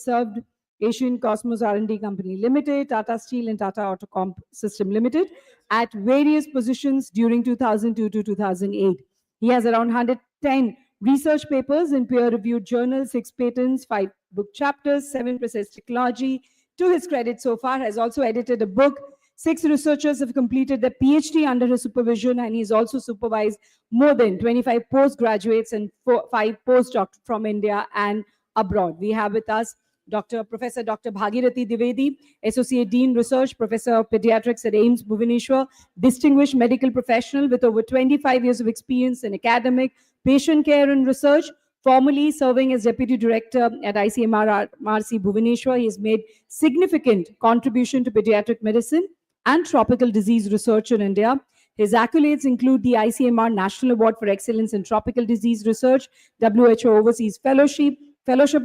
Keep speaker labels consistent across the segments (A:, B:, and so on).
A: served Asian Cosmos R&D Company Limited, Tata Steel and Tata Autocomp System Limited at various positions during 2002 to 2008. He has around 110 research papers in peer-reviewed journals, 6 patents, 5 book chapters, 7 process technology. To his credit so far, has also edited a book. 6 researchers have completed their PhD under his supervision, and he's also supervised more than 25 postgraduates and 5 postdocs from India and abroad. We have with us Professor Dr. Bhagirathi Dwivedi, Associate Dean Research, Professor of Pediatrics at AIIMS Bhubaneswar, distinguished medical professional with over 25 years of experience in academic, patient care and research, formerly serving as Deputy Director at ICMR-RC Bhubaneswar. He has made significant contribution to pediatric medicine and tropical disease research in India. His accolades include the ICMR National Award for Excellence in Tropical Disease Research, WHO Overseas Fellowship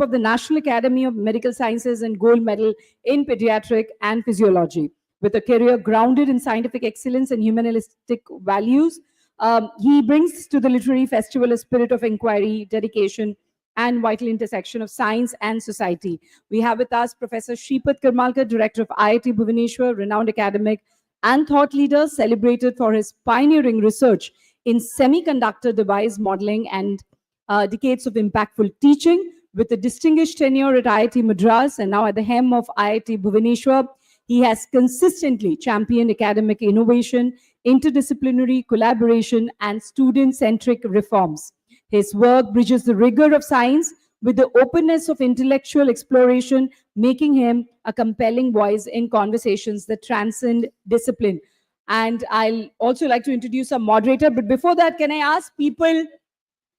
A: of the National Academy of Medical Sciences, and Gold Medal in Pediatric and Physiology. With a career grounded in scientific excellence and humanistic values, he brings to the literary festival a spirit of inquiry, dedication, and vital intersection of science and society. We have with us Professor Shripath Karmalkar, Director of IIT Bhubaneswar, renowned academic and thought leader, celebrated for his pioneering research in semiconductor device modeling and decades of impactful teaching. With a distinguished tenure at IIT Madras and now at the helm of IIT Bhubaneswar, he has consistently championed academic innovation, interdisciplinary collaboration, and student-centric reforms. His work bridges the rigor of science with the openness of intellectual exploration, making him a compelling voice in conversations that transcend discipline. And I'll also like to introduce our moderator. But before that, can I ask people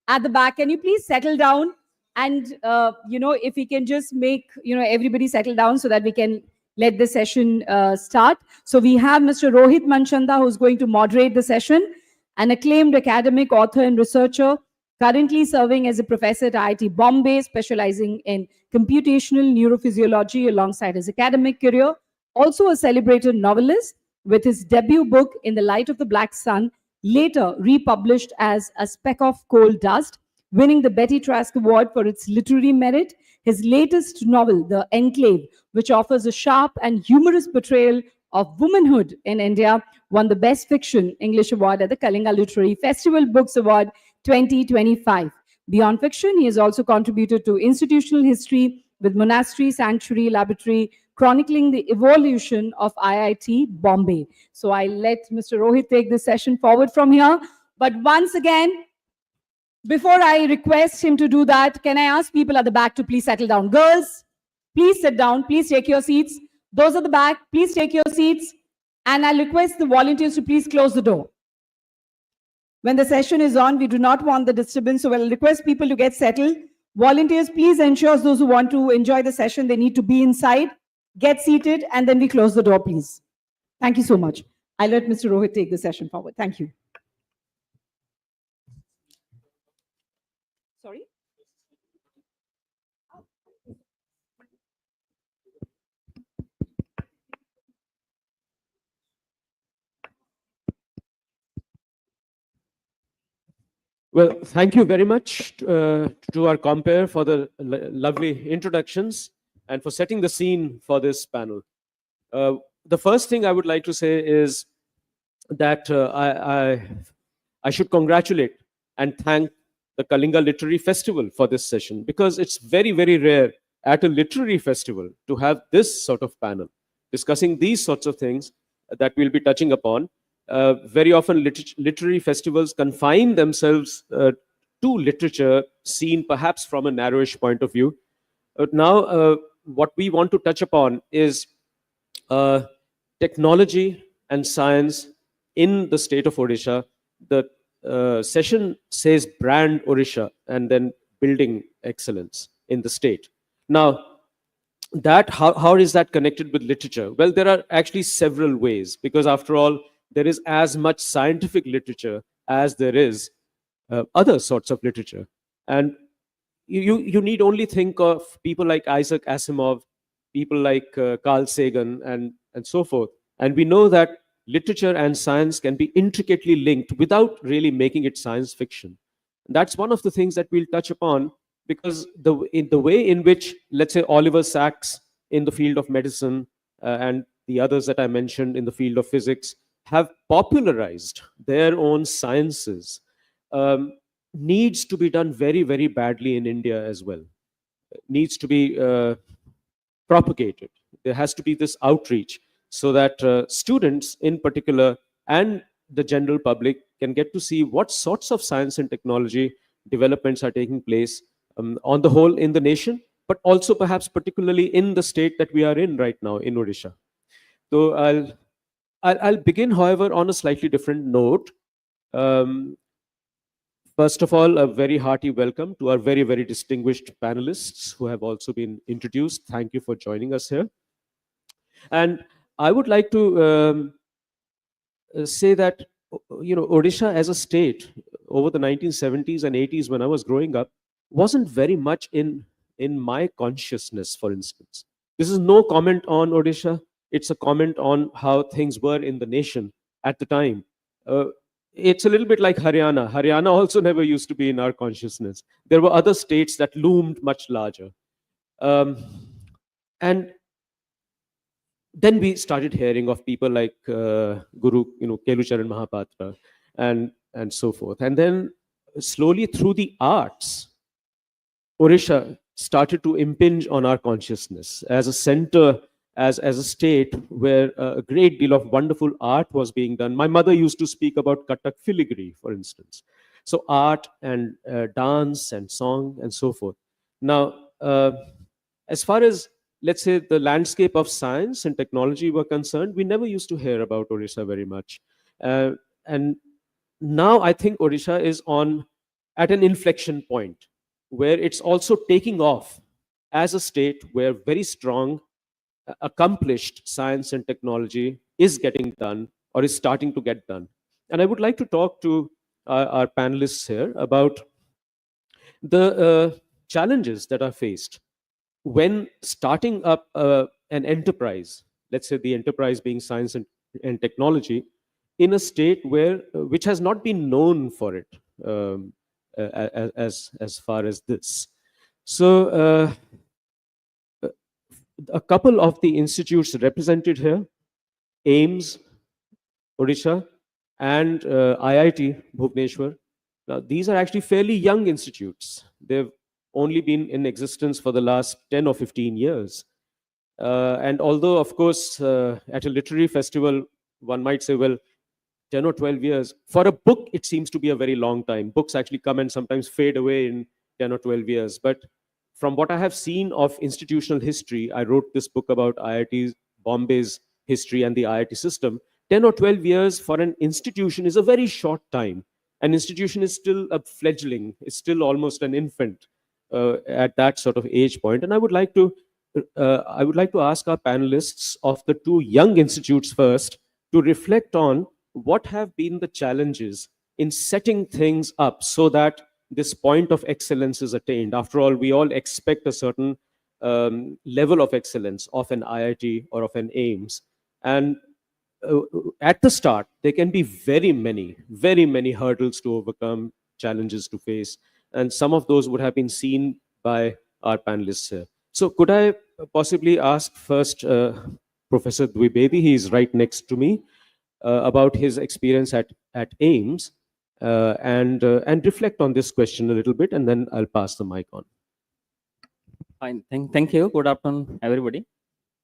A: at the back, can you please settle down? And, if we can just make, everybody settle down so that we can let the session start. So we have Mr. Rohit Manchanda, who's going to moderate the session, an acclaimed academic, author, and researcher, currently serving as a professor at IIT Bombay, specializing in computational neurophysiology alongside his academic career. Also a celebrated novelist, with his debut book, In the Light of the Black Sun, later republished as A Speck of Coal Dust, winning the Betty Trask Award for its literary merit. His latest novel, The Enclave, which offers a sharp and humorous portrayal of womanhood in India, won the Best Fiction English Award at the Kalinga Literary Festival Books Award 2025. Beyond fiction, he has also contributed to institutional history with Monastery, Sanctuary, Laboratory, chronicling the evolution of IIT Bombay. So I'll let Mr. Rohit take this session forward from here. But once again, before I request him to do that, can I ask people at the back to please settle down? Girls, please sit down. Please take your seats. Those at the back, please take your seats. And I'll request the volunteers to please close the door. When the session is on, we do not want the disturbance, so I'll request people to get settled. Volunteers, please ensure those who want to enjoy the session, they need to be inside. Get seated, and then we close the door, please. Thank you so much. I'll let Mr. Rohit take the session forward. Thank you. Sorry?
B: Well, thank you very much to our compere for the lovely introductions and for setting the scene for this panel. The first thing I would like to say is that I should congratulate and thank the Kalinga Literary Festival for this session, because it's very, very rare at a literary festival to have this sort of panel discussing these sorts of things that we'll be touching upon. Very often literary festivals confine themselves to literature seen perhaps from a narrowish point of view. But now what we want to touch upon is technology and science in the state of Odisha. The session says brand Odisha and then building excellence in the state. Now, how is that connected with literature? Well, there are actually several ways, because after all, there is as much scientific literature as there is other sorts of literature. And you need only think of people like Isaac Asimov, people like Carl Sagan, and so forth. And we know that literature and science can be intricately linked without really making it science fiction. And that's one of the things that we'll touch upon, because in the way in which, let's say, Oliver Sacks in the field of medicine and the others that I mentioned in the field of physics have popularized their own sciences, um, needs to be done very, very badly in India as well. Needs to be propagated. There has to be this outreach so that students in particular and the general public can get to see what sorts of science and technology developments are taking place on the whole in the nation, but also perhaps particularly in the state that we are in right now in Odisha. So I'll begin, however, on a slightly different note. Um, First of all, a very hearty welcome to our very, very distinguished panelists who have also been introduced. Thank you for joining us here. And I would like to say that, Odisha as a state over the 1970s and 80s when I was growing up wasn't very much in my consciousness, for instance. This is no comment on Odisha. It's a comment on how things were in the nation at the time. Uh, it's a little bit like Haryana. Haryana also never used to be in our consciousness. There were other states that loomed much larger. Um, and then we started hearing of people like Guru, Kelucharan Mahapatra, and so forth. And then slowly through the arts, Orisha started to impinge on our consciousness as a center, as a state where a great deal of wonderful art was being done. My mother used to speak about Kathak filigree, for instance. So art and dance and song and so forth. Now, as far as, let's say, the landscape of science and technology were concerned, we never used to hear about Odisha very much. And now I think Odisha is on at an inflection point where it's also taking off as a state where very strong, accomplished science and technology is getting done or is starting to get done. And I would like to talk to our panelists here about the challenges that are faced when starting up an enterprise, let's say the enterprise being science and technology, in a state where which has not been known for it as far as this. So a couple of the institutes represented here, AIIMS, Odisha, and IIT, Bhubaneswar. Now, these are actually fairly young institutes. They've only been in existence for the last 10 or 15 years. And although, of course, at a literary festival, one might say, well, 10 or 12 years. For a book, it seems to be a very long time. Books actually come and sometimes fade away in 10 or 12 years. But from what I have seen of institutional history, I wrote this book about IIT Bombay's history and the IIT system. 10 or 12 years for an institution is a very short time. An institution is still a fledgling, it's still almost an infant at that sort of age point. And I would like to ask our panelists of the two young institutes first to reflect on what have been the challenges in setting things up so that this point of excellence is attained. After all, we all expect a certain level of excellence of an IIT or of an AIIMS. And at the start, there can be very many hurdles to overcome, challenges to face. And some of those would have been seen by our panelists here. So could I possibly ask first Professor Dwibedi, he is right next to me, about his experience at AIIMS and reflect on this question a little bit, and then I'll pass the mic on.
C: Fine. Thank you. Good afternoon, everybody.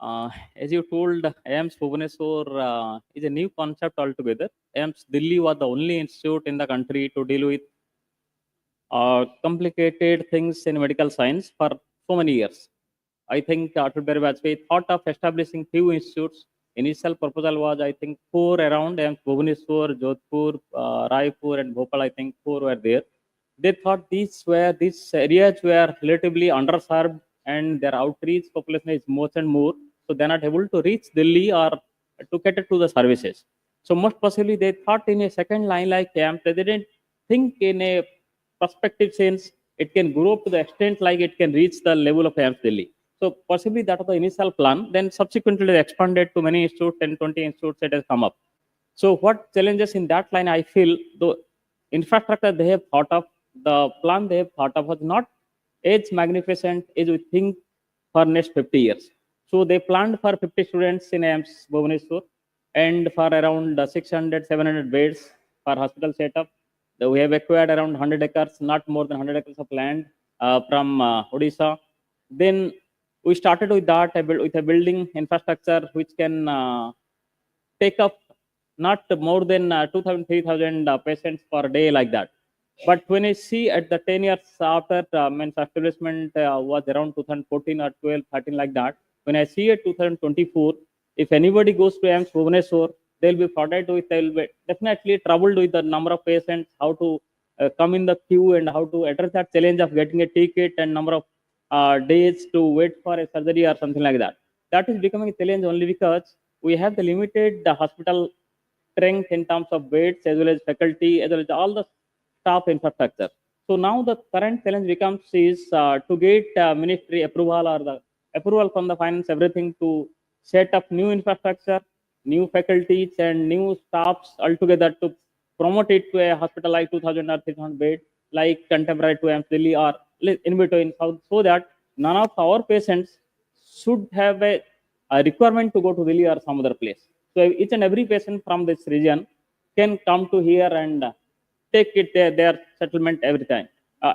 C: As you told, AIIMS Bhubaneswar is a new concept altogether. AIIMS Delhi was the only institute in the country to deal with complicated things in medical science for so many years. I think Atal Bihari Vajpayee thought of establishing few institutes. Initial proposal was, I think, 4 around AIIMS Bhubaneswar, Jodhpur, Raipur, and Bhopal. I think 4 were there. They thought these areas were relatively underserved and their outreach population is more and more. So they're not able to reach Delhi or to cater to the services. So most possibly they thought in a second line like AIIMS, they didn't think in a perspective sense it can grow up to the extent like it can reach the level of AIIMS Delhi. So possibly that was the initial plan. Then subsequently they expanded to many institutes, 10, 20 institutes that has come up. So what challenges in that line, I feel the infrastructure they have thought of, the plan they have thought of was not as magnificent as we think for next 50 years. So they planned for 50 students in AIIMS Bhubaneswar and for around 600, 700 beds for hospital setup. We have acquired around 100 acres, not more than 100 acres of land from Odisha. Then we started with that with a building infrastructure which can take up not more than 2,000, 3,000 patients per day like that. But when I see at the 10 years after means establishment was around 2014 or 12, 13 like that. When I see it 2024, if anybody goes to AIIMS Bhubaneswar, they'll be flooded with, they'll be definitely troubled with the number of patients, how to come in the queue and how to address that challenge of getting a ticket and number of days to wait for a surgery or something like that. That is becoming a challenge only because we have the limited hospital strength in terms of beds as well as faculty as well as all the staff infrastructure. So now the current challenge becomes is to get ministry approval or the approval from the finance everything to set up new infrastructure, new faculties and new staffs altogether to promote it to a hospital like 2000 or 3000 bed like contemporary to AIIMS Delhi or in between so that none of our patients should have a requirement to go to Delhi or some other place. So each and every patient from this region can come to here and take it their settlement every time.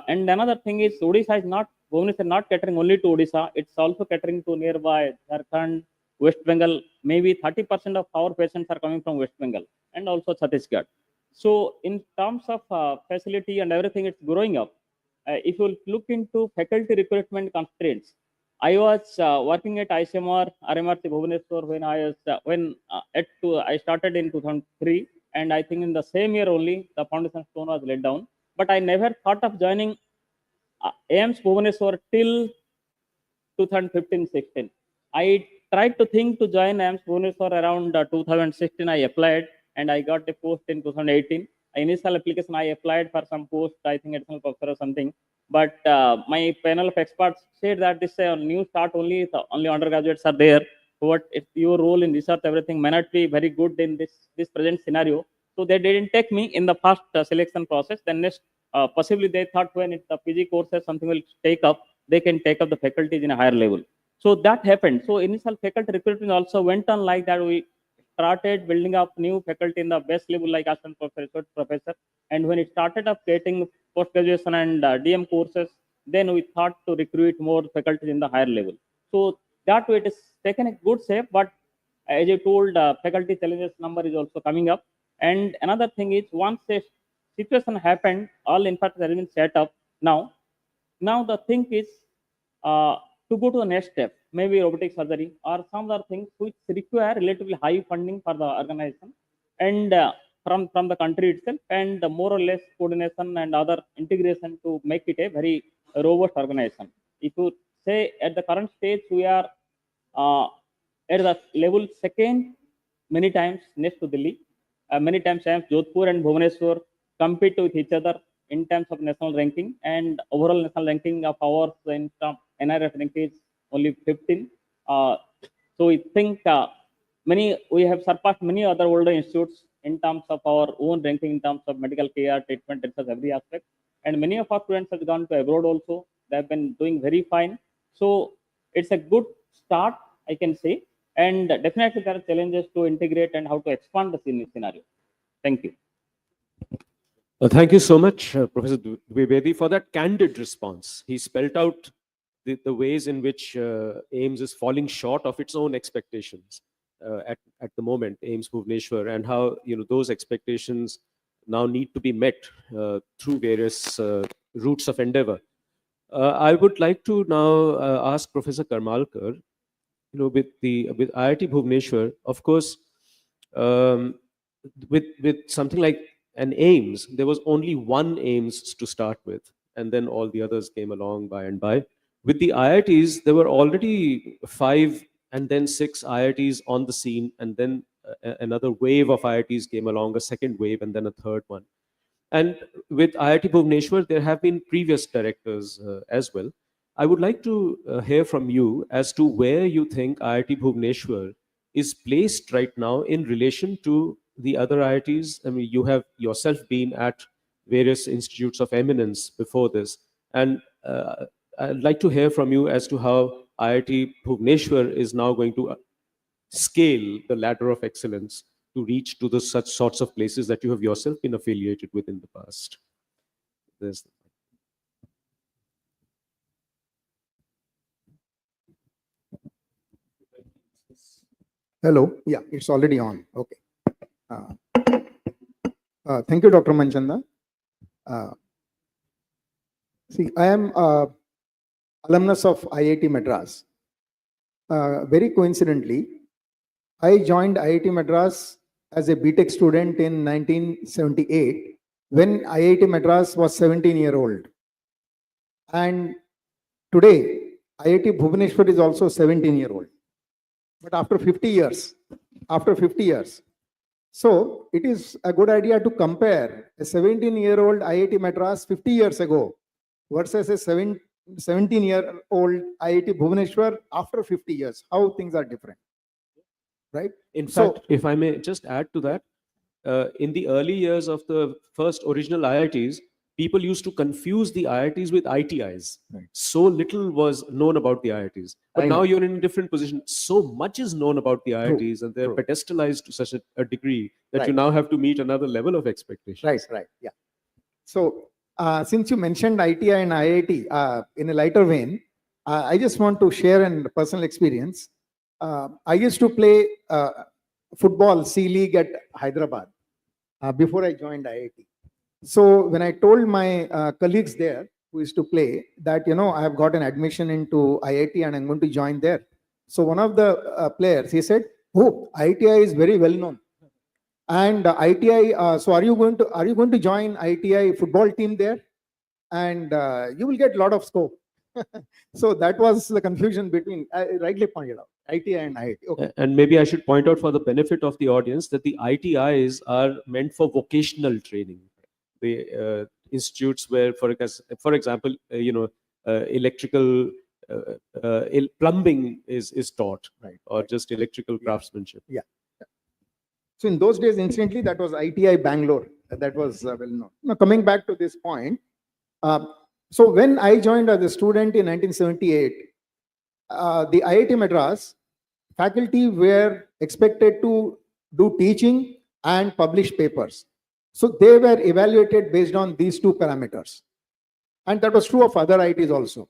C: And another thing is Odisha is not Bhubaneswar is not catering only to Odisha. It's also catering to nearby Jharkhand, West Bengal. Maybe 30% of our patients are coming from West Bengal and also Chhattisgarh. So in terms of facility and everything, it's growing up. If you look into faculty recruitment constraints, I was working at ICMR, RMRC Bhubaneswar when I started in 2003, and I think in the same year only the foundation stone was laid down. But I never thought of joining AIIMS Bhubaneswar till 2015-16. I tried to think to join AIIMS Bhubaneswar around 2016. I applied and I got a post in 2018. Initial application I applied for some post, I think additional professor or something. But my panel of experts said that this is a new start only. Only undergraduates are there. What if your role in research everything may not be very good in this present scenario. So they didn't take me in the first selection process. Then next, possibly they thought when it's the PG courses something will take up, they can take up the faculties in a higher level. So that happened. So initial faculty recruitment also went on like that. We started building up new faculty in the best level like assistant professor, research professor. And when it started up getting post graduation and DM courses, then we thought to recruit more faculties in the higher level. So that way it is taken a good shape. But as I told, faculty challenges number is also coming up. And another thing is once a situation happened, all infrastructure has been set up now. Now the thing is to go to the next step, maybe robotic surgery or some other things which require relatively high funding for the organization and from the country itself and more or less coordination and other integration to make it a very robust organization. If you say at the current stage we are uh, at the level second many times next to Delhi. Many times Jodhpur and Bhubaneswar compete with each other in terms of national ranking and overall national ranking of ours in term NRF ranking is only 15. So we think we have surpassed many other older institutes in terms of our own ranking in terms of medical care, treatment, research, every aspect. And many of our students have gone to abroad also. They have been doing very fine. So it's a good start, I can say. And definitely there are challenges to integrate and how to expand the scenario. Thank you.
B: Thank you so much, Professor Dwivedi, for that candid response. He spelled out the ways in which AIIMS is falling short of its own expectations at the moment, AIIMS Bhubaneswar, and how those expectations now need to be met through various routes of endeavor. I would like to now ask Professor Karmalkar, with IIT Bhubaneswar, of course, um, with something like an AIIMS, there was only one AIIMS to start with, and then all the others came along by and by. With the IITs, there were already 5 and then 6 IITs on the scene, and then another wave of IITs came along, a second wave, and then a third one. And with IIT Bhubaneswar, there have been previous directors as well. I would like to hear from you as to where you think IIT Bhubaneswar is placed right now in relation to the other IITs. I mean, you have yourself been at various institutes of eminence before this. And I'd like to hear from you as to how IIT Bhubaneswar is now going to scale the ladder of excellence to reach to the such sorts of places that you have yourself been affiliated with in the past. There's
D: Hello. Yeah, it's already on. Okay. Thank you, Dr. Manchanda. See, I am alumnus of IIT Madras. Very coincidentally, I joined IIT Madras as a BTech student in 1978 when IIT Madras was 17-year-old. And today, IIT Bhubaneswar is also 17-year-old. But after 50 years, so it is a good idea to compare a 17-year-old IIT Madras 50 years ago versus a 17-year-old IIT Bhubaneswar after 50 years, how things are different, right?
B: In fact, if I may just add to that, in the early years of the first original IITs, people used to confuse the IITs with ITIs.
D: Right.
B: So little was known about the IITs. But
D: I
B: now
D: know.
B: you're in a different position. So much is known about the IITs, and they're
D: true.
B: pedestalized to such a degree that you
D: Right.
B: now have to meet another level of expectation.
D: Right, yeah. So, since you mentioned ITI and IIT in a lighter vein, I just want to share a personal experience. I used to play football C League at Hyderabad before I joined IIT. So when I told my colleagues there who used to play that, I have got an admission into IIT and I'm going to join there. So one of the players, he said, "Oh, ITI is very well known. And ITI, so are you going to join ITI football team there? And you will get a lot of scope." So that was the confusion between, rightly pointed out, ITI and IIT. Okay.
B: And maybe I should point out for the benefit of the audience that the ITIs are meant for vocational training. The institutes where, for example, electrical plumbing is taught,
D: Right.
B: or just electrical craftsmanship.
D: Yeah. So in those days, incidentally, that was ITI Bangalore. That was well known. Now, coming back to this point, so when I joined as a student in 1978, the IIT Madras faculty were expected to do teaching and publish papers. So they were evaluated based on these two parameters. And that was true of other IITs also.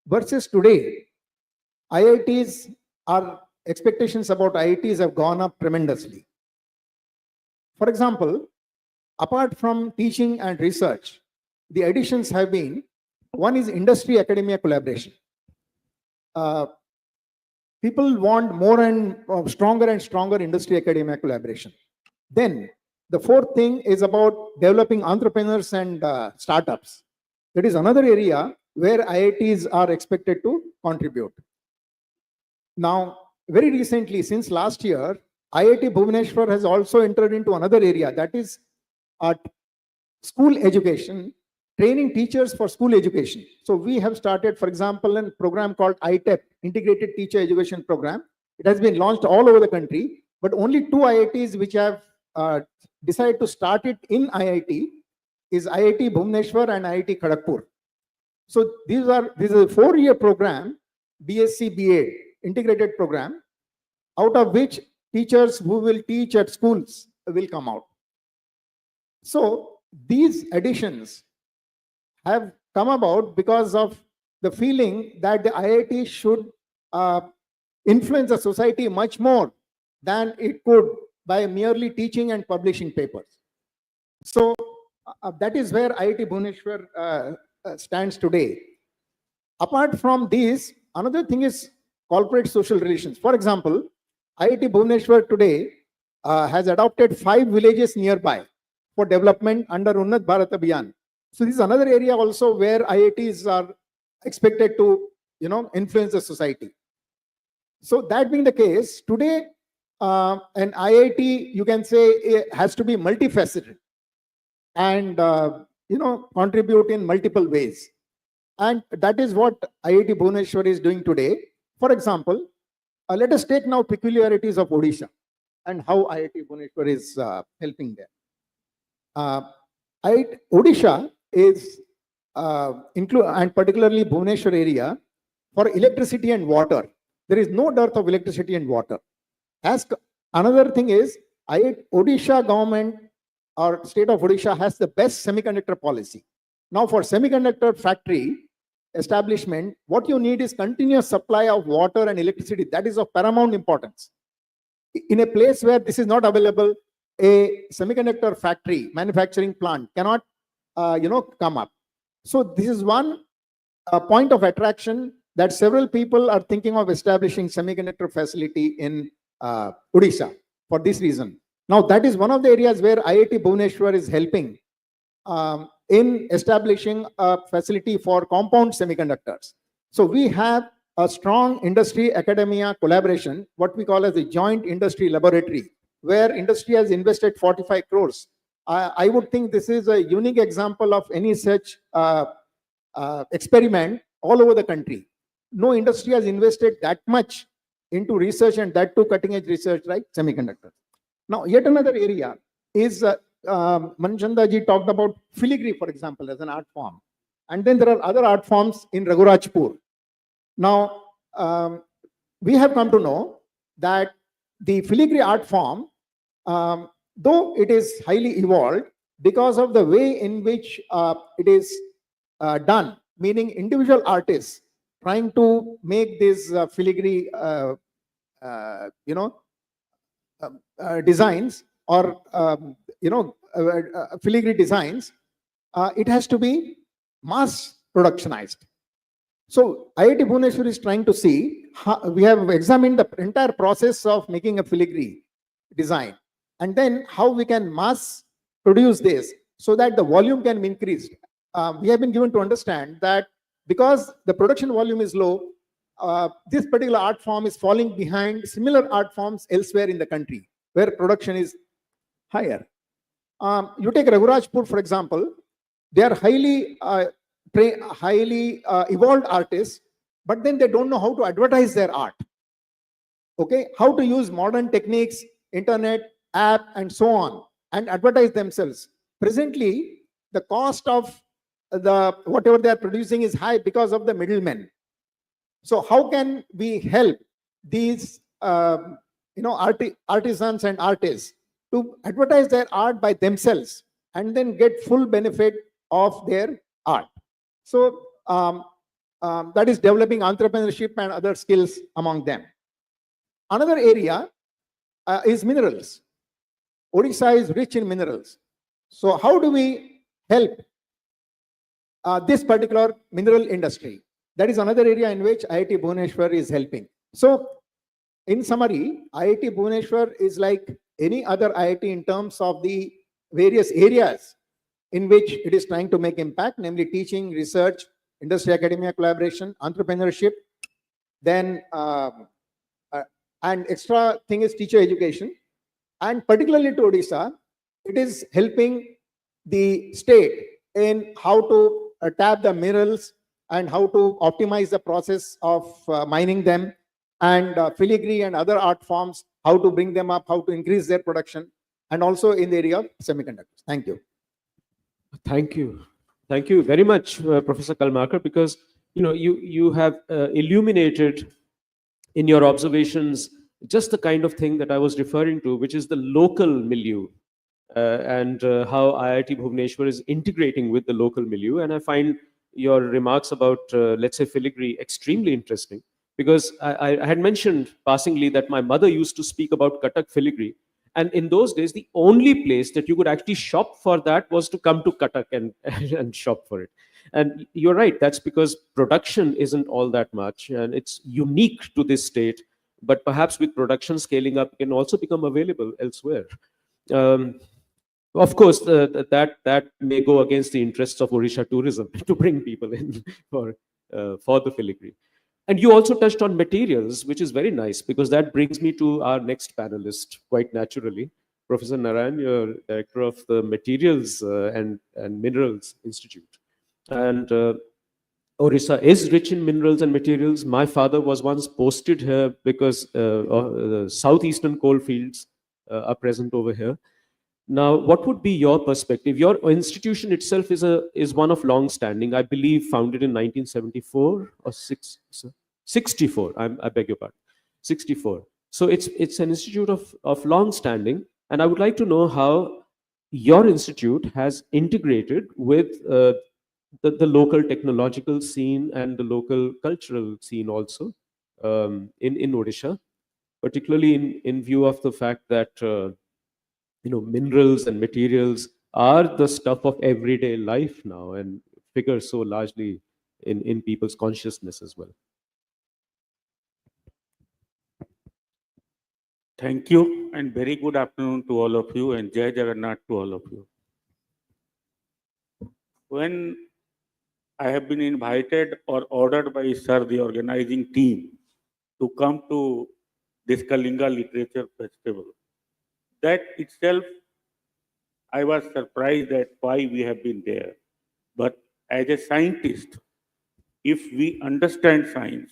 D: Versus today, expectations about IITs have gone up tremendously. For example, apart from teaching and research, the additions have been, one is industry-academia collaboration. People want more and stronger industry-academia collaboration. Then, the fourth thing is about developing entrepreneurs and startups. That is another area where IITs are expected to contribute. Now, very recently, since last year, IIT Bhubaneswar has also entered into another area, that is school education, training teachers for school education. So we have started, for example, a program called ITEP, Integrated Teacher Education Program. It has been launched all over the country, but only two IITs which have decided to start it in IIT is IIT Bhubaneswar and IIT Kharagpur. So this is a 4-year program, BSc BA integrated program, out of which teachers who will teach at schools will come out. So these additions have come about because of the feeling that the IIT should influence the society much more than it could by merely teaching and publishing papers. So that is where IIT Bhubaneswar stands today. Apart from these, another thing is corporate social relations. For example, IIT Bhubaneswar today has adopted 5 villages nearby for development under Unnat Bharat Abhiyan. So this is another area also where IITs are expected to, influence the society. So that being the case, today an IIT, you can say, it has to be multifaceted and contribute in multiple ways. And that is what IIT Bhubaneswar is doing today. For example, let us take now peculiarities of Odisha and how IIT Bhubaneswar is helping there. Odisha is and particularly Bhubaneswar area, for electricity and water. There is no dearth of electricity and water. Another thing is, Odisha government or state of Odisha has the best semiconductor policy. Now, for semiconductor factory establishment, what you need is continuous supply of water and electricity. That is of paramount importance. In a place where this is not available, a semiconductor factory manufacturing plant cannot come up. So this is one point of attraction that several people are thinking of establishing semiconductor facility in Odisha for this reason. Now, that is one of the areas where IIT Bhubaneswar is helping in establishing a facility for compound semiconductors. So we have a strong industry academia collaboration, what we call as a joint industry laboratory, where industry has invested 45 crores. I would think this is a unique example of any such experiment all over the country. No industry has invested that much into research, and that too cutting edge research like semiconductors. Now, yet another area is Manchanda ji talked about filigree, for example, as an art form. And then there are other art forms in Raghurajpur. Now, we have come to know that the filigree art form, though it is highly evolved, because of the way in which it is done, meaning individual artists trying to make this filigree designs or filigree designs, it has to be mass productionized. So IIT Bhubaneswar is trying to see how we have examined the entire process of making a filigree design, and then how we can mass produce this so that the volume can be increased. We have been given to understand that because the production volume is low, this particular art form is falling behind similar art forms elsewhere in the country where production is higher. You take Raghurajpur, for example, they are highly evolved artists, but then they don't know how to advertise their art. Okay, how to use modern techniques, internet, app, and so on, and advertise themselves. Presently, the cost of the whatever they are producing is high because of the middlemen. So how can we help these artisans and artists to advertise their art by themselves and then get full benefit of their art? So that is developing entrepreneurship and other skills among them. Another area is minerals. Odisha is rich in minerals. So how do we help this particular mineral industry? That is another area in which IIT Bhubaneswar is helping. So in summary, IIT Bhubaneswar is like any other IIT in terms of the various areas in which it is trying to make impact, namely teaching, research, industry academia collaboration, entrepreneurship. Then and extra thing is teacher education. And particularly to Odisha, it is helping the state in how to tap the minerals and how to optimize the process of mining them, and filigree and other art forms, how to bring them up, how to increase their production, and also in the area of semiconductors. Thank you.
B: Thank you. Thank you very much, Professor Kalmakar, because you have illuminated in your observations just the kind of thing that I was referring to, which is the local milieu, and how IIT Bhubaneswar is integrating with the local milieu. And I find your remarks about, let's say, filigree extremely interesting, because I had mentioned passingly that my mother used to speak about Cuttack filigree. And in those days, the only place that you could actually shop for that was to come to Cuttack and shop for it. And you're right, that's because production isn't all that much, and it's unique to this state. But perhaps with production scaling up, it can also become available elsewhere. Of course, that may go against the interests of Odisha tourism to bring people in for the filigree. And you also touched on materials, which is very nice, because that brings me to our next panelist quite naturally. Professor Narayan, you're director of the Materials and Minerals Institute. And Odisha is rich in minerals and materials. My father was once posted here because the southeastern coal fields are present over here. Now, what would be your perspective? Your institution itself is one of long standing, I believe, founded in 1974 or 64. I beg your pardon, 64. So it's an institute of long standing, and I would like to know how your institute has integrated with the local technological scene and the local cultural scene also in Odisha, particularly in view of the fact that minerals and materials are the stuff of everyday life now and figure so largely in people's consciousness as well.
E: Thank you and very good afternoon to all of you and Jai Jagannath to all of you. When I have been invited or ordered by Sir, the organizing team, to come to this Kalinga Literature Festival, that itself, I was surprised at why we have been there. But as a scientist, if we understand science,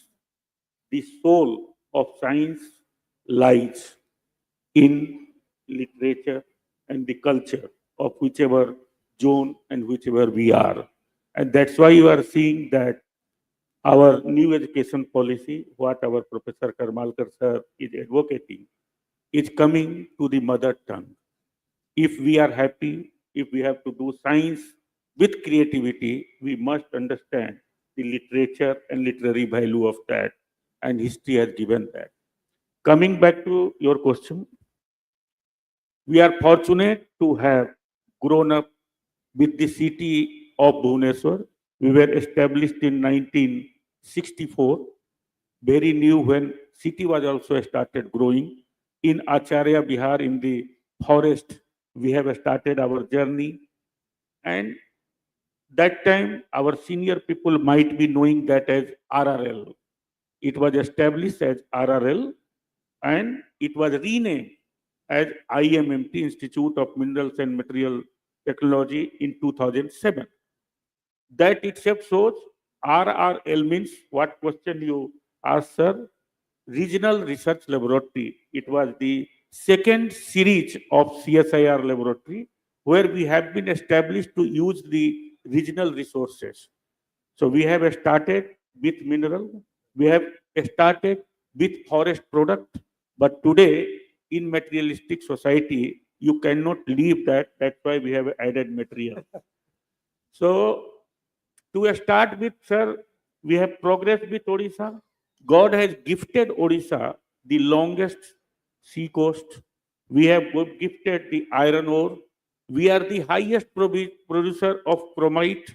E: the soul of science lies in literature and the culture of whichever zone and whichever we are. And that's why you are seeing that our new education policy, what our Professor Karmalkar sir is advocating, is coming to the mother tongue. If we are happy, if we have to do science with creativity, we must understand the literature and literary value of that, and history has given that. Coming back to your question, we are fortunate to have grown up with the city of Bhubaneswar. We were established in 1964, very new when city was also started growing. In Acharya Bihar, in the forest, we have started our journey. And that time, our senior people might be knowing that as RRL. It was established as RRL and it was renamed as IMMT, Institute of Minerals and Material Technology, in 2007. That itself shows RRL means what question you asked, sir? Regional Research Laboratory. It was the second series of CSIR laboratory where we have been established to use the regional resources. So we have started with mineral, we have started with forest product, but today in materialistic society, you cannot leave that. That's why we have added material. So to start with, sir, we have progressed with Odisha. God has gifted Odisha the longest sea coast. We have gifted the iron ore. We are the highest producer of chromite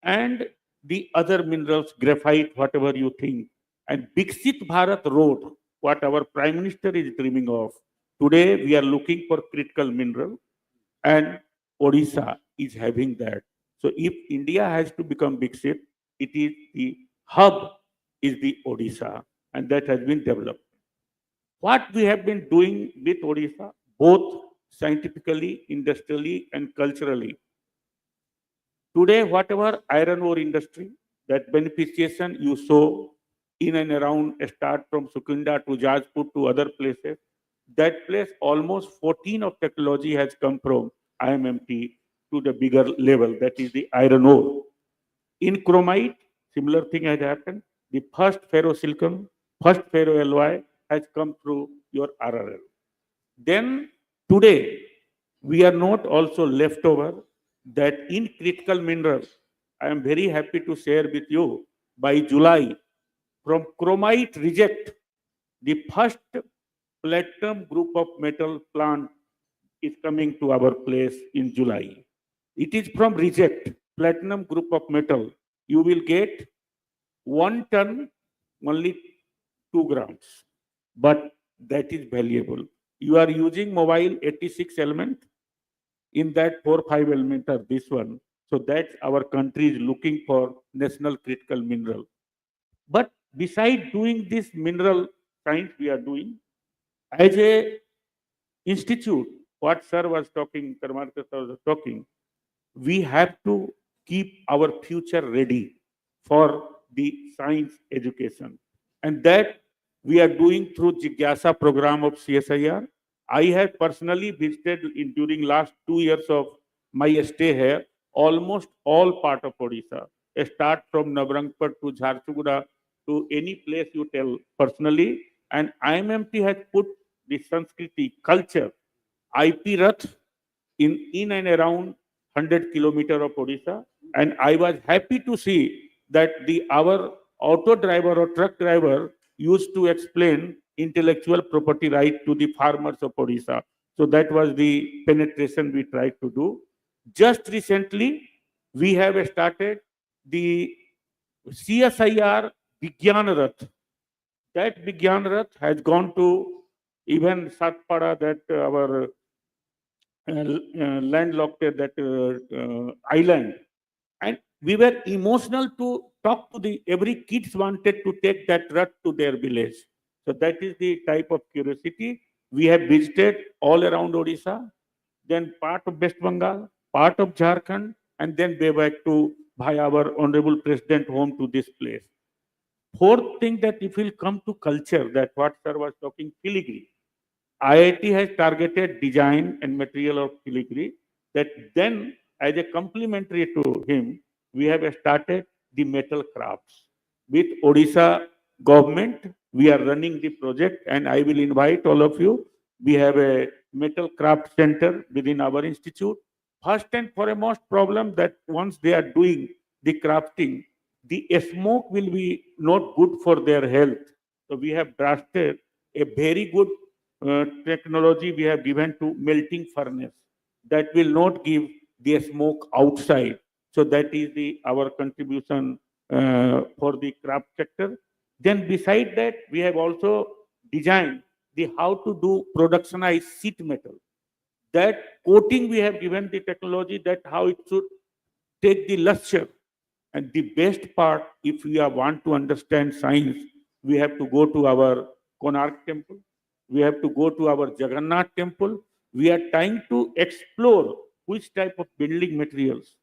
E: and the other minerals, graphite, whatever you think. And Biksit Bharat Road, what our Prime Minister is dreaming of. Today, we are looking for critical mineral, and Odisha is having that. So if India has to become Biksit, it is the hub is the Odisha, and that has been developed. What we have been doing with Odisha, both scientifically, industrially, and culturally. Today, whatever iron ore industry, that beneficiation you saw in and around, start from Sukunda to Jajpur to other places, that place almost 14 of technology has come from IMMT to the bigger level, that is the iron ore. In chromite, similar thing has happened. The first ferrosilicon, first ferroalloy has come through your RRL. Then today, we are not also left over that in critical minerals, I am very happy to share with you by July, from chromite reject, the first platinum group of metal plant is coming to our place in July. It is from reject, platinum group of metal. You will get 1 ton, only 2 grams. But that is valuable. You are using mobile 86 element, in that 4-5 element are this one. So that our country is looking for national critical mineral. But beside doing this mineral science we are doing, as a institute, what sir was talking, Karmarkar sir was talking, we have to keep our future ready for the science education. And that we are doing through Jigyasa program of CSIR. I have personally visited during last 2 years of my stay here, almost all part of Odisha. Start from Nabarangpur to Jharsuguda to any place you tell personally. And IMMT has put the Sanskriti culture, IP Rath, in and around 100 kilometers of Odisha. And I was happy to see that our auto driver or truck driver used to explain intellectual property right to the farmers of Odisha. So that was the penetration we tried to do. Just recently, we have started the CSIR Vigyan Rath. That Vigyan Rath has gone to even Satpada, that our landlocked that island, and we were emotional to talk to the every kids wanted to take that route to their village. So that is the type of curiosity we have visited all around Odisha, then part of West Bengal, part of Jharkhand, and then way back to by our honorable president home to this place. Fourth thing, that if we'll come to culture, that what sir was talking, filigree. IIT has targeted design and material of filigree. That then, as a complementary to him, we have started the metal crafts. With Odisha government, we are running the project, and I will invite all of you. We have a metal craft center within our institute. First and foremost problem, that once they are doing the crafting, the smoke will be not good for their health. So we have drafted a very good technology we have given to melting furnace that will not give the smoke outside. So that is the our contribution for the craft sector. Then beside that, we have also designed the how to do productionize sheet metal. That coating we have given the technology, that how it should take the luster. And the best part, if we want to understand science, we have to go to our Konark temple. We have to go to our Jagannath temple. We are trying to explore which type of building materials,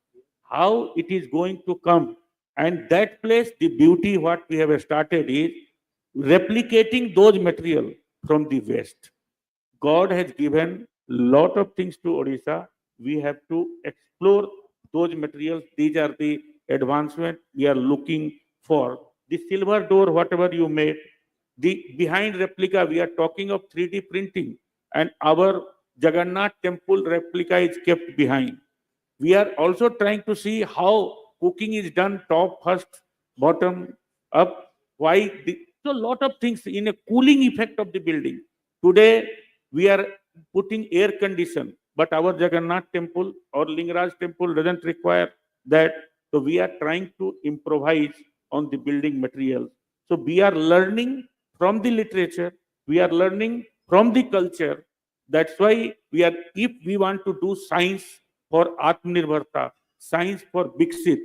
E: how it is going to come. And that place, the beauty what we have started is replicating those material from the West. God has given lot of things to Odisha. We have to explore those materials. These are the advancement we are looking for. The silver door, whatever you made, the behind replica, we are talking of 3D printing, and our Jagannath temple replica is kept behind. We are also trying to see how cooking is done, top first, bottom up. Why? So lot of things in a cooling effect of the building. Today we are putting air condition, but our Jagannath temple or Lingaraj temple doesn't require that. So we are trying to improvise on the building materials. So we are learning from the literature. We are learning from the culture. That's why we are, if we want to do science for Atmanirbharta, science for Biksit,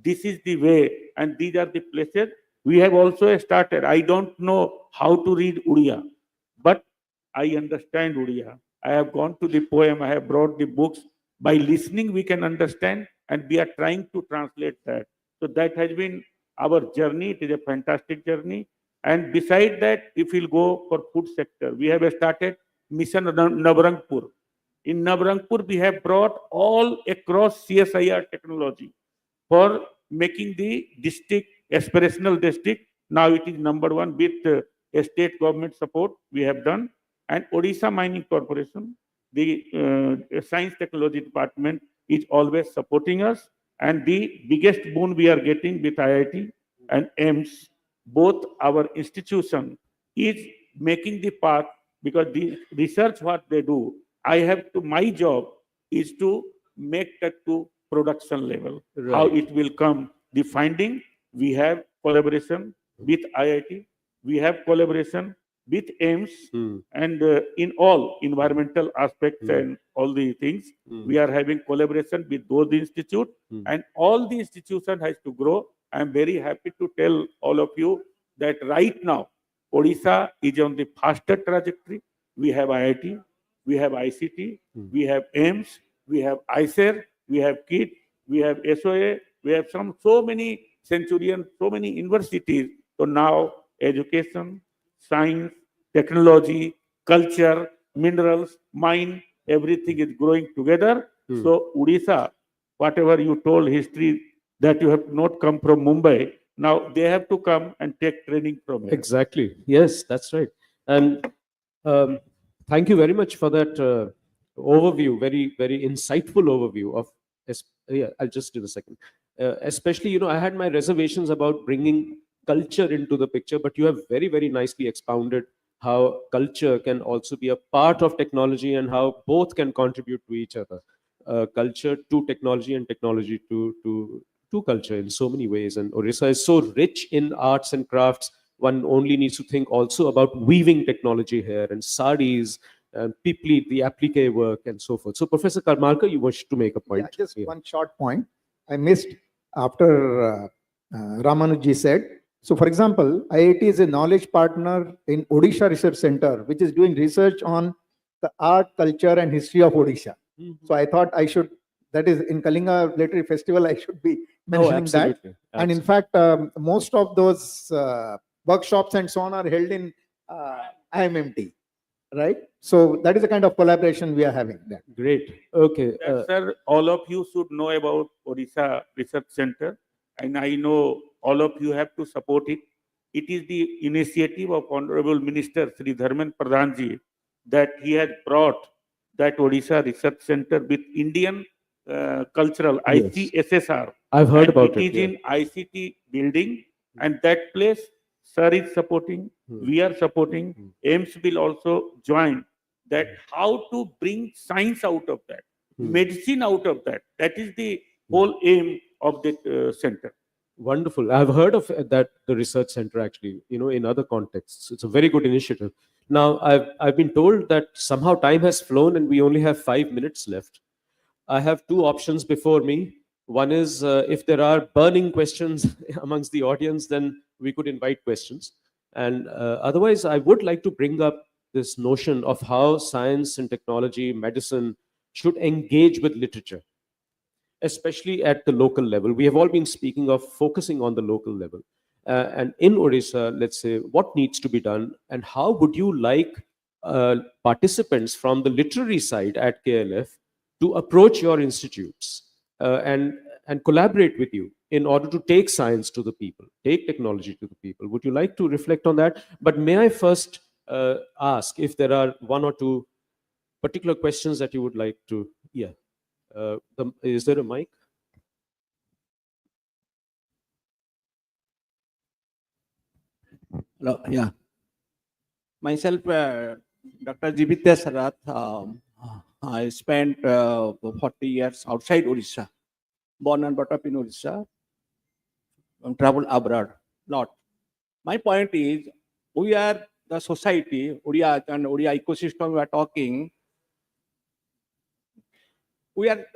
E: this is the way, and these are the places. We have also started. I don't know how to read Uriya, but I understand Uriya. I have gone to the poem, I have brought the books. By listening, we can understand, and we are trying to translate that. So that has been our journey. It is a fantastic journey. And beside that, if we'll go for food sector, we have started Mission Nabarangpur. In Nabarangpur, we have brought all across CSIR technology for making the district aspirational district. Now it is number one with state government support we have done. And Odisha Mining Corporation, the Science Technology Department is always supporting us. And the biggest boon we are getting with IIT and AIIMS, both our institution is making the path, because the research what they do, I have to, my job is to make that to production level. How
B: Right.
E: it will come, the finding, we have collaboration with IIT, we have collaboration with AIIMS,
B: Hmm.
E: and in all environmental aspects
B: Hmm.
E: and all the things,
B: Hmm.
E: we are having collaboration with those institutes,
B: Hmm.
E: and all the institution has to grow. I am very happy to tell all of you that right now, Odisha is on the faster trajectory. We have IIT, we have ICT,
B: Hmm.
E: we have AIIMS, we have ISER, we have KIT, we have SOA, we have so many centurion, so many universities. So now education, science, technology, culture, minerals, mine, everything is growing together.
B: Hmm.
E: So Odisha, whatever you told history that you have not come from Mumbai, now they have to come and take training from here.
B: Exactly. Yes, that's right. And thank you very much for that overview, very, very insightful overview of. Yeah, I'll just do the second. Especially, I had my reservations about bringing culture into the picture, but you have very, very nicely expounded how culture can also be a part of technology and how both can contribute to each other. Culture to technology and technology to culture in so many ways. And Orissa is so rich in arts and crafts. One only needs to think also about weaving technology here and saris and pipli, the applique work and so forth. So, Professor Karmarkar, you wish to make a point.
D: Yeah, just one short point I missed after Ramanuji said. So, for example, IIT is a knowledge partner in Odisha Research Center, which is doing research on the art, culture, and history of Odisha. So, I thought I should, that is in Kalinga Literary Festival, I should be mentioning that.
B: Absolutely.
D: And in fact, most of those workshops and so on are held in IMMT, right? So that is the kind of collaboration we are having there.
B: Great. Okay.
E: Sir, all of you should know about Odisha Research Center, and I know all of you have to support it. It is the initiative of Honorable Minister Sri Dharmen Pradhanji that he has brought that Odisha Research Center with Indian cultural
B: Yes.
E: ICSSR.
B: I've heard
E: And
B: about
E: it
B: it.
E: is in ICT building, and that place sir is supporting, we are supporting. AIIMS will also join that how to bring science out of that, medicine out of that. That is the whole aim of the center.
B: Wonderful. I've heard of that, the research center actually, in other contexts. It's a very good initiative. Now, I've been told that somehow time has flown and we only have 5 minutes left. I have two options before me. One is if there are burning questions amongst the audience, then we could invite questions. And otherwise, I would like to bring up this notion of how science and technology, medicine should engage with literature, especially at the local level. We have all been speaking of focusing on the local level. And in Odisha, let's say, what needs to be done and how would you like participants from the literary side at KLF to approach your institutes and collaborate with you in order to take science to the people, take technology to the people? Would you like to reflect on that? But may I first ask if there are one or two particular questions that you would like to, yeah. Is there a mic?
F: Hello, yeah. Myself, Dr. Jivitya Sarath, I spent 40 years outside Odisha, born and brought up in Odisha, traveled abroad lot. My point is, we are the society, Odia and Odia ecosystem we are talking, we are,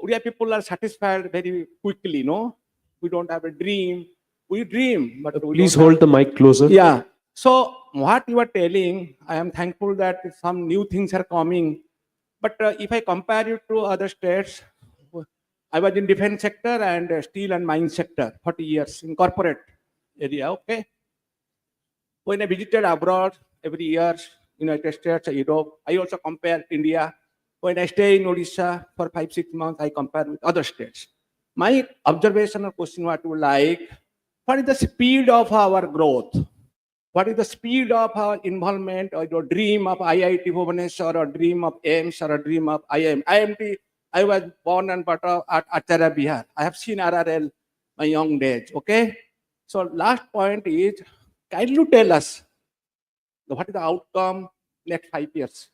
F: Odia people are satisfied very quickly, no? We don't have a dream. We dream, but we
B: Please
F: don't
B: hold the mic closer.
F: Yeah. So what you are telling, I am thankful that some new things are coming. But if I compare it to other states, I was in defense sector and steel and mine sector, 40 years in corporate area. Okay. When I visited abroad every year, United States, Europe, I also compare India. When I stay in Odisha for 5-6 months, I compare with other states. My observational question what you like, what is the speed of our growth? What is the speed of our involvement or your dream of IIT Bhubaneswar or dream of AIIMS or a dream of IMT? I was born and brought up at Acharya Bihar. I have seen RRL my young days. Okay. So last point is, can you tell us what is the outcome next 5 years?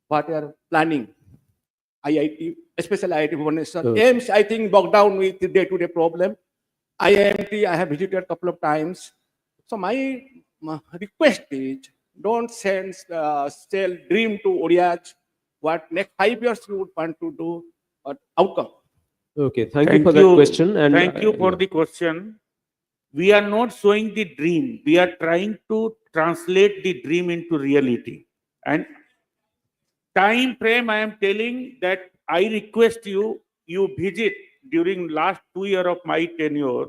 F: What you are planning? IIT, especially IIT Bhubaneswar. AIIMS, I think, bogged down with the day-to-day problem. IMT, I have visited a couple of times. So my request is, don't sell dream to Odias. What next 5 years you would want to do, or outcome.
B: Okay, thank you for that question. And
E: thank you for the question. We are not showing the dream. We are trying to translate the dream into reality. And time frame, I am telling that I request you, you visit during last 2 years of my tenure.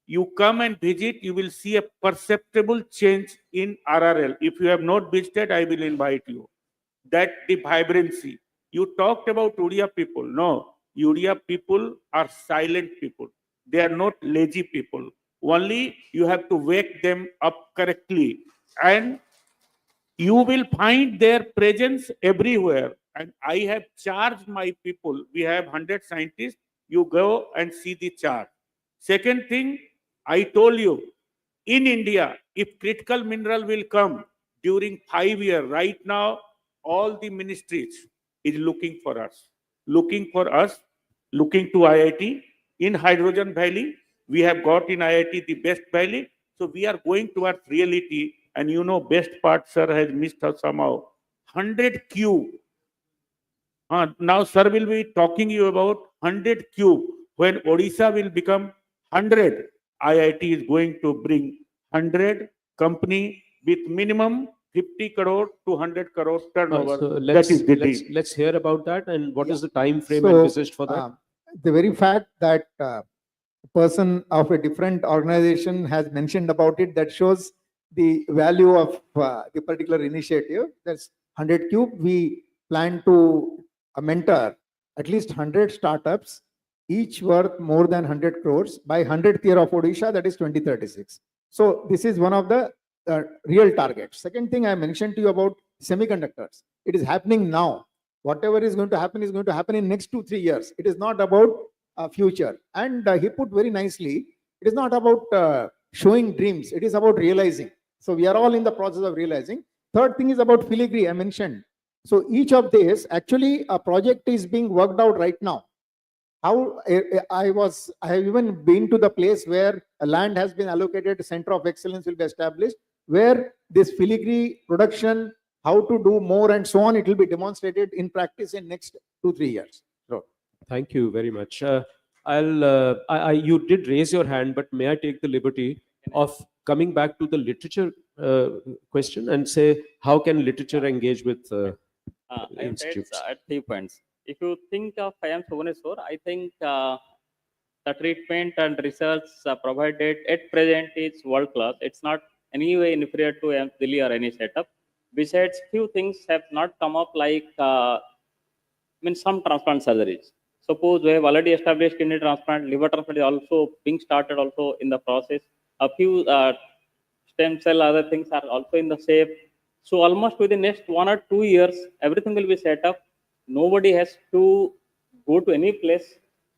E: You come and visit, you will see a perceptible change in RRL. If you have not visited, I will invite you. that the vibrancy. You talked about Odia people. No, Odia people are silent people. They are not lazy people. Only you have to wake them up correctly. And you will find their presence everywhere. And I have charged my people. We have 100 scientists. You go and see the chart. Second thing, I told you, in India, if critical mineral will come during 5 years, right now, all the ministries is looking for us, looking for us, looking to IIT. In Hydrogen Valley, we have got in IIT the best valley. So we are going towards reality. And you know, best part, sir, has missed us somehow. 100 cube. Now, sir will be talking you about 100 cube. When Odisha will become 100, IIT is going to bring 100 company with minimum 50 crore to 100 crore turnover.
B: So
E: That is the deal.
B: let's hear about that. And what is the time frame
D: So,
B: envisaged for that?
D: the very fact that a person of a different organization has mentioned about it, that shows the value of the particular initiative. That's 100 cube. We plan to mentor at least 100 startups, each worth more than 100 crores by 100th year of Odisha, that is 2036. So this is one of the real targets. Second thing I mentioned to you about semiconductors. It is happening now. Whatever is going to happen in next 2-3 years. It is not about future. And he put very nicely, it is not about showing dreams. It is about realizing. So we are all in the process of realizing. Third thing is about filigree, I mentioned. So each of these, actually a project is being worked out right now. How I have even been to the place where a land has been allocated, a center of excellence will be established, where this filigree production, how to do more and so on, it will be demonstrated in practice in next 2-3 years. So,
B: Thank you very much. You did raise your hand, but may I take the liberty of coming back to the literature question and say, how can literature engage with
C: I would add
B: institutes?
C: at 3 points. If you think of IIMS Bhubaneswar, I think the treatment and research provided at present is world class. It's not any way inferior to IIMS Delhi or any setup. Besides, few things have not come up like some transplant surgeries. Suppose we have already established kidney transplant, liver transplant is also being started also in the process. A few stem cell other things are also in the shape. So almost within the next 1 or 2 years, everything will be set up. Nobody has to go to any place.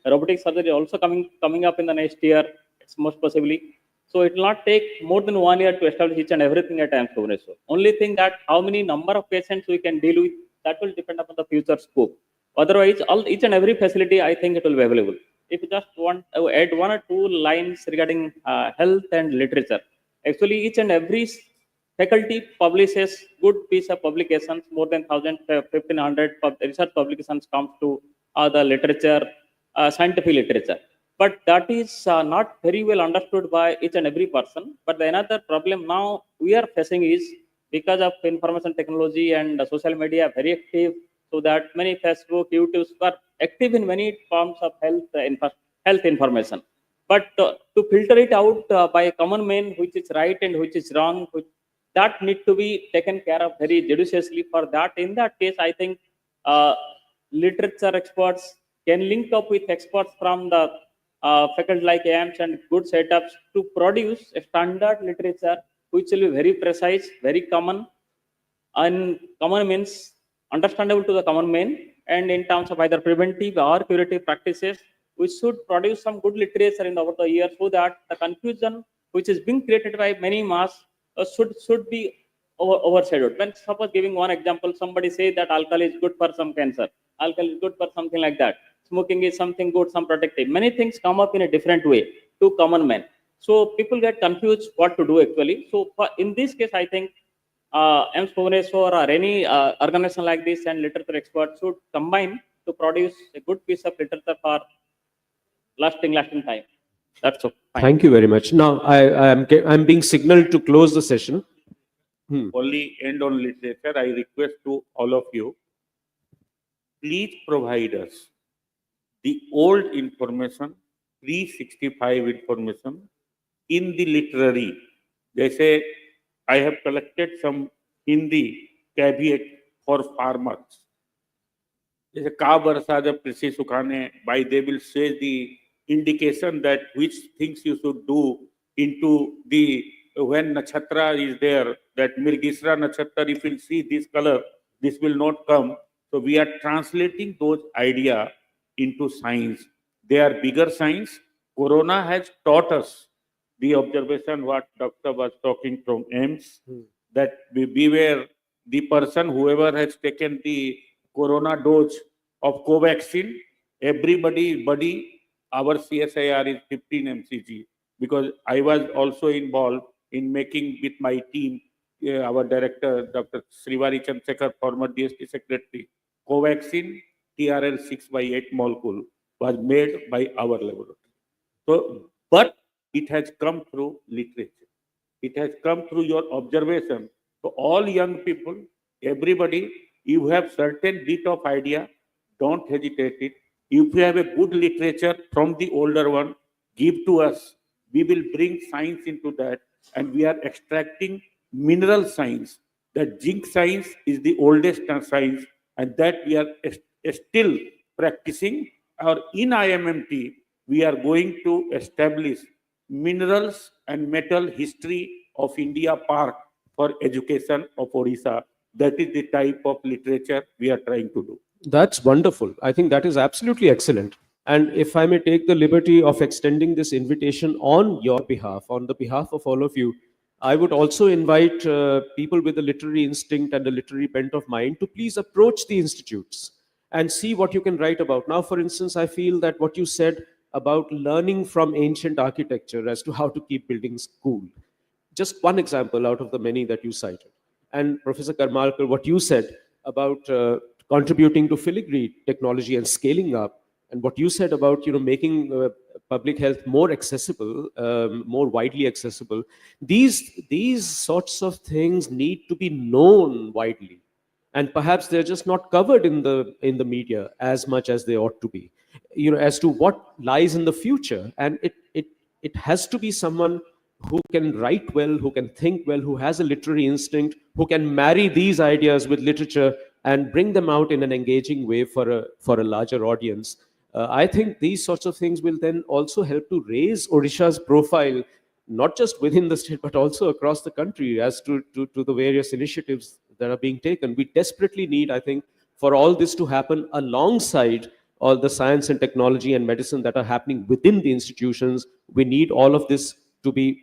C: Robotic surgery also coming up in the next year. It's most possibly. So it will not take more than 1 year to establish each and everything at IIMS Bhubaneswar. Only thing that how many number of patients we can deal with, that will depend upon the future scope. Otherwise, each and every facility, I think it will be available. If you just want to add 1 or 2 lines regarding health and literature, actually each and every faculty publishes good piece of publications, more than 1,500 research publications comes to the literature, scientific literature. But that is not very well understood by each and every person. But the another problem now we are facing is because of information technology and social media very active, so that many Facebook, YouTubes are active in many forms of health information. But to filter it out by a common man, which is right and which is wrong, that need to be taken care of very judiciously. For that, in that case, I think literature experts can link up with experts from the faculty like AIIMS and good setups to produce a standard literature which will be very precise, very common, and common means understandable to the common man. And in terms of either preventive or curative practices, we should produce some good literature in over the year, so that the confusion which is being created by many mass should be overshadowed. When suppose giving one example, somebody say that alcohol is good for some cancer, alcohol is good for something like that, smoking is something good, some protective. Many things come up in a different way to common man. So people get confused what to do actually. So in this case, I think AIIMS Bhubaneswar or any organization like this and literature experts should combine to produce a good piece of literature for lasting time. That's all. Fine.
B: Thank you very much. Now, I'm being signaled to close the session.
E: Only end on literature. I request to all of you, please provide us the old information, 365 information in the literary. They say, I have collected some Hindi caveat for farmers. जैसे का वर्षा जब कृषि सुखाने, by they will say the indication that which things you should do into the when nakshatra is there, that Mirgisra nakshatra, if you see this color, this will not come. So we are translating those idea into science. They are bigger science. Corona has taught us the observation what doctor was talking from AIIMS, that beware the person whoever has taken the corona dose of Covaxin, everybody body, our CSIR is 15 mcg, because I was also involved in making with my team, our director, Dr. Srivari Chandrasekhar, former DST secretary, Covaxin TRL 6 by 8 molecule was made by our laboratory. So, but it has come through literature. It has come through your observation. So all young people, everybody, you have certain bit of idea, don't hesitate it. If you have a good literature from the older one, give to us. We will bring science into that, and we are extracting mineral science. That zinc science is the oldest science, and that we are still practicing. Or in IMMT, we are going to establish minerals and metal history of India Park for education of Odisha. That is the type of literature we are trying to do.
B: That's wonderful. I think that is absolutely excellent. And if I may take the liberty of extending this invitation on your behalf, on the behalf of all of you, I would also invite people with a literary instinct and a literary bent of mind to please approach the institutes and see what you can write about. Now, for instance, I feel that what you said about learning from ancient architecture as to how to keep buildings cool, just one example out of the many that you cited. And Professor Karmalkar, what you said about contributing to filigree technology and scaling up, and what you said about making public health more accessible, more widely accessible. These sorts of things need to be known widely, and perhaps they're just not covered in the media as much as they ought to be. As to what lies in the future, and it has to be someone who can write well, who can think well, who has a literary instinct, who can marry these ideas with literature and bring them out in an engaging way for a larger audience. I think these sorts of things will then also help to raise Odisha's profile, not just within the state, but also across the country as to the various initiatives that are being taken. We desperately need, I think, for all this to happen alongside all the science and technology and medicine that are happening within the institutions. We need all of this to be,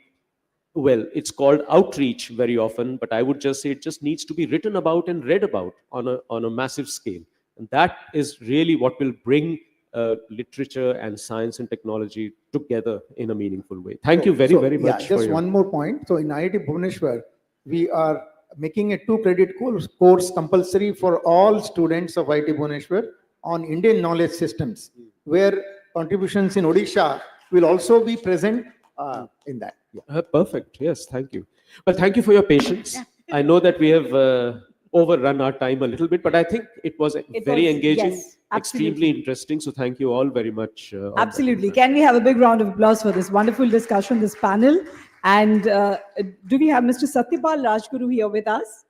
B: well, it's called outreach very often, but I would just say it just needs to be written about and read about on a massive scale. And that is really what will bring literature and science and technology together in a meaningful way. Thank you very much.
D: Yeah,
B: for
D: just
B: your-
D: one more point. So in IIT Bhubaneswar, we are making a 2 credit course compulsory for all students of IIT Bhubaneswar on Indian knowledge systems, where contributions in Odisha will also be present in that. Yeah.
B: Perfect. Yes, thank you. Well, thank you for your patience. I know that we have overrun our time a little bit, but I think it was very engaging,
A: yes,
B: extremely
A: absolutely.
B: interesting. So thank you all very much. On that.
A: Absolutely. Can we have a big round of applause for this wonderful discussion, this panel? And do we have Mr. Satyapal Rajguru here with us?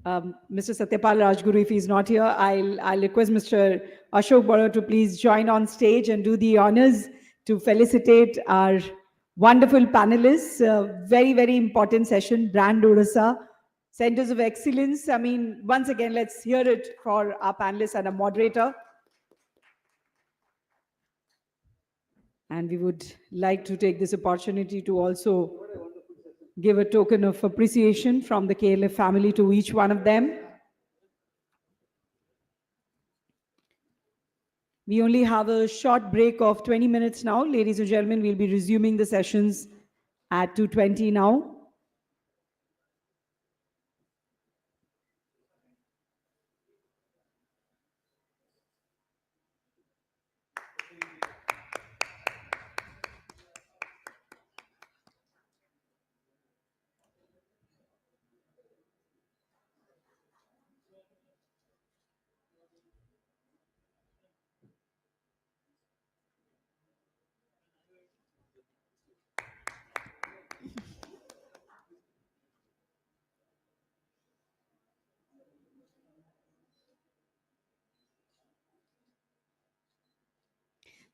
A: Mr. Satyapal Rajguru, if he's not here, I'll request Mr. Ashok Bora to please join on stage and do the honors to felicitate our wonderful panelists. Very, very important session, Brand Odisha, Centers of Excellence. I mean, once again, let's hear it for our panelists and a moderator. And we would like to take this opportunity to also give a token of appreciation from the KLF family to each one of them. We only have a short break of 20 minutes now. Ladies and gentlemen, we'll be resuming the sessions at 2:20 now.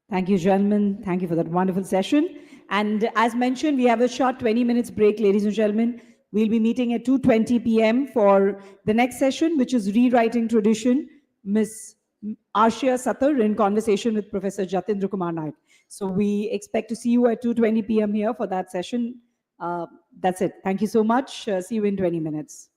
A: Thank you, gentlemen. Thank you for that wonderful session. And as mentioned, we have a short 20 minutes break, ladies and gentlemen. We'll be meeting at 2:20 p.m. for the next session, which is Rewriting Tradition, Ms. Arshia Satar in conversation with Professor Jatindra Kumar Naik. So we expect to see you at 2:20 p.m. here for that session. That's it. Thank you so much. See you in 20 minutes.